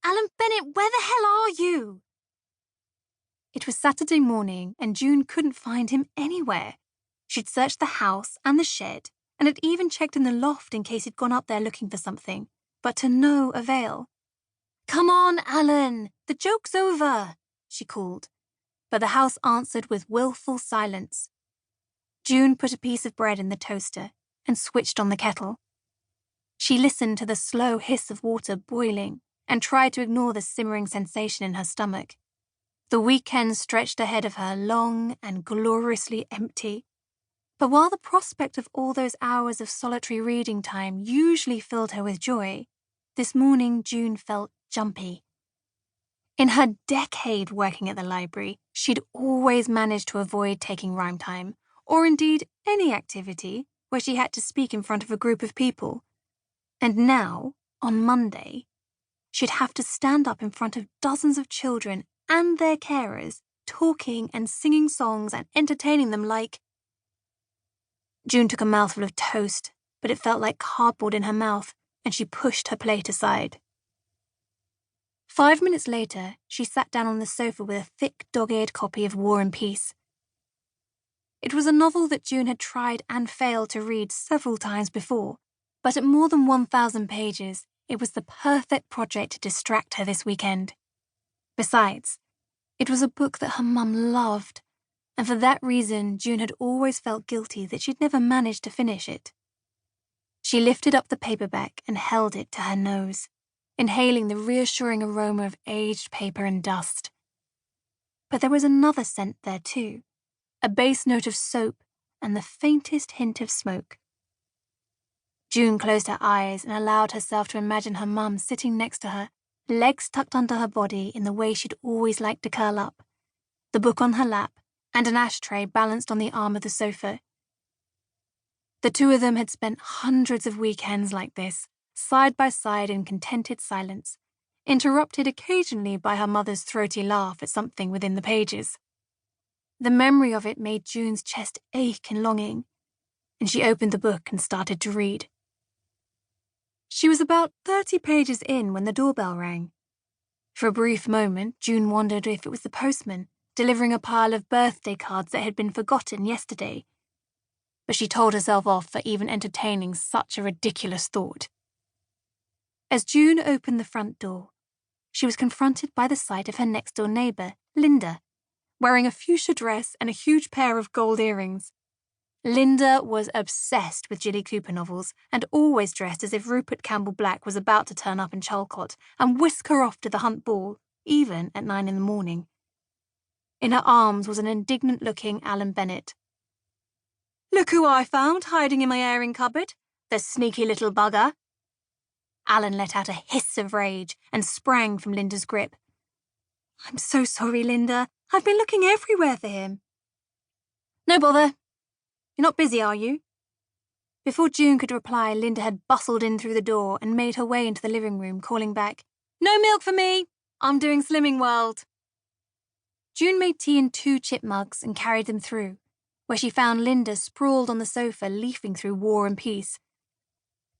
Alan Bennett, where the hell are you? It was Saturday morning, and June couldn't find him anywhere. She'd searched the house and the shed, and had even checked in the loft in case he'd gone up there looking for something, but to no avail. "Come on, Alan, the joke's over," she called, but the house answered with willful silence. June put a piece of bread in the toaster and switched on the kettle. She listened to the slow hiss of water boiling and tried to ignore the simmering sensation in her stomach. The weekend stretched ahead of her, long and gloriously empty. But while the prospect of all those hours of solitary reading time usually filled her with joy, this morning June felt jumpy. In her decade working at the library, she'd always managed to avoid taking rhyme time, or indeed any activity where she had to speak in front of a group of people. And now, on Monday, she'd have to stand up in front of dozens of children and their carers, talking and singing songs and entertaining them like... June took a mouthful of toast, but it felt like cardboard in her mouth, and she pushed her plate aside. 5 minutes later, she sat down on the sofa with a thick, dog-eared copy of War and Peace. It was a novel that June had tried and failed to read several times before, but at more than 1,000 pages, it was the perfect project to distract her this weekend. Besides, it was a book that her mum loved, and for that reason June had always felt guilty that she'd never managed to finish it. She lifted up the paperback and held it to her nose, inhaling the reassuring aroma of aged paper and dust. But there was another scent there too, a base note of soap and the faintest hint of smoke. June closed her eyes and allowed herself to imagine her mum sitting next to her, legs tucked under her body in the way she'd always liked to curl up, the book on her lap, and an ashtray balanced on the arm of the sofa. The two of them had spent hundreds of weekends like this, side by side in contented silence, interrupted occasionally by her mother's throaty laugh at something within the pages. The memory of it made June's chest ache in longing, and she opened the book and started to read. She was about 30 pages in when the doorbell rang. For a brief moment, June wondered if it was the postman, delivering a pile of birthday cards that had been forgotten yesterday. But she told herself off for even entertaining such a ridiculous thought. As June opened the front door, she was confronted by the sight of her next-door neighbour, Linda, wearing a fuchsia dress and a huge pair of gold earrings. Linda was obsessed with Jilly Cooper novels and always dressed as if Rupert Campbell Black was about to turn up in Chalcot and whisk her off to the Hunt Ball, even at 9 in the morning. In her arms was an indignant-looking Alan Bennett. "Look who I found hiding in my airing cupboard, the sneaky little bugger." Alan let out a hiss of rage and sprang from Linda's grip. "I'm so sorry, Linda. I've been looking everywhere for him." "No bother. You're not busy, are you?" Before June could reply, Linda had bustled in through the door and made her way into the living room, calling back, "No milk for me. I'm doing Slimming World." June made tea in 2 chip mugs and carried them through, where she found Linda sprawled on the sofa leafing through War and Peace.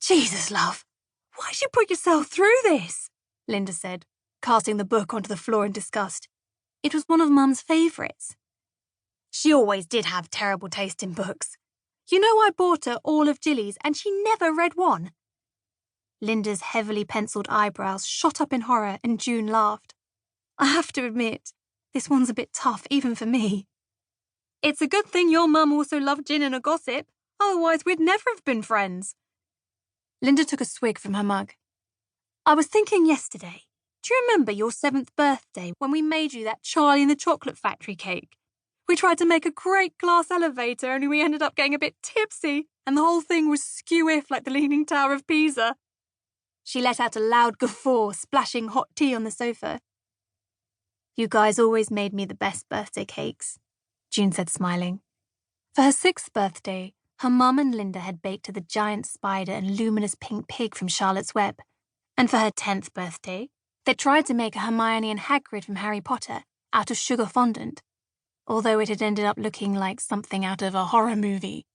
"Jesus, love, why'd you put yourself through this?" Linda said, casting the book onto the floor in disgust. It was one of Mum's favourites. She always did have terrible taste in books. You know, I bought her all of Jilly's and she never read one. Linda's heavily penciled eyebrows shot up in horror and June laughed. "I have to admit, this one's a bit tough even for me." "It's a good thing your mum also loved gin and a gossip, otherwise we'd never have been friends." Linda took a swig from her mug. "I was thinking yesterday, do you remember your 7th birthday when we made you that Charlie and the Chocolate Factory cake? We tried to make a great glass elevator, only we ended up getting a bit tipsy, and the whole thing was skew-iff like the Leaning Tower of Pisa." She let out a loud guffaw, splashing hot tea on the sofa. "You guys always made me the best birthday cakes," June said, smiling. For her 6th birthday, her mum and Linda had baked her the giant spider and luminous pink pig from Charlotte's Web. And for her 10th birthday, they tried to make a Hermione and Hagrid from Harry Potter out of sugar fondant, although it had ended up looking like something out of a horror movie.